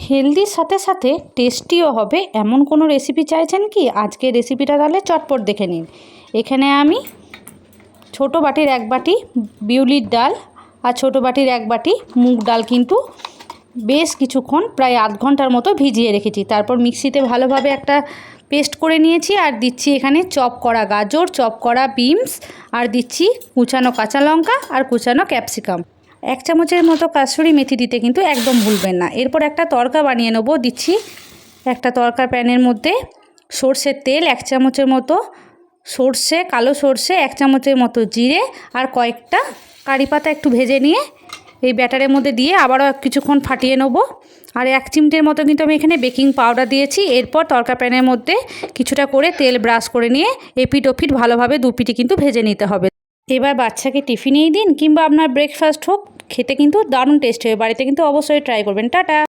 হেলদির সাথে সাথে টেস্টিও হবে এমন কোনো রেসিপি চাইছেন কি? আজকে রেসিপিটা তাহলে চটপট দেখে নিন। এখানে আমি ছোটো বাটির 1 বাটি বিউলির ডাল আর ছোটো বাটির 1 বাটি মুগ ডাল কিন্তু বেশ কিছুক্ষণ প্রায় আধ ঘন্টার মতো ভিজিয়ে রেখেছি। তারপর মিক্সিতে ভালোভাবে একটা পেস্ট করে নিয়েছি আর দিচ্ছি এখানে চপ করা গাজর, চপ করা বিনস আর দিচ্ছি কুচানো কাঁচা লঙ্কা আর কুচানো ক্যাপসিকাম। 1 চামচের মতো কাসুরি মেথি দিতে কিন্তু একদম ভুলবেন না। এরপর একটা তড়কা বানিয়ে নেব। দিচ্ছি একটা তড়কার প্যানের মধ্যে সর্ষের তেল 1 চামচের মতো, সর্ষে কালো সর্ষে 1 চামচের মতো, জিরে আর কয়েকটা কারি পাতা একটু ভেজে নিয়ে এই ব্যাটারের মধ্যে দিয়ে আবারও কিছুক্ষণ ফাটিয়ে নেব। আর 1 চিমটের মতো কিন্তু আমি এখানে বেকিং পাউডার দিয়েছি। এরপর তড়কা প্যানের মধ্যে কিছুটা করে তেল ব্রাশ করে নিয়ে এপিট ওপিট ভালোভাবে 2 পিঠই কিন্তু ভেজে নিতে হবে। এবার বাচ্চাকে টিফিনেই দিন কিংবা আপনার ব্রেকফাস্ট হোক, খেতে কিন্তু দারুণ টেস্ট হবে। বাড়িতে কিন্তু অবশ্যই ট্রাই করবেন। টাটা।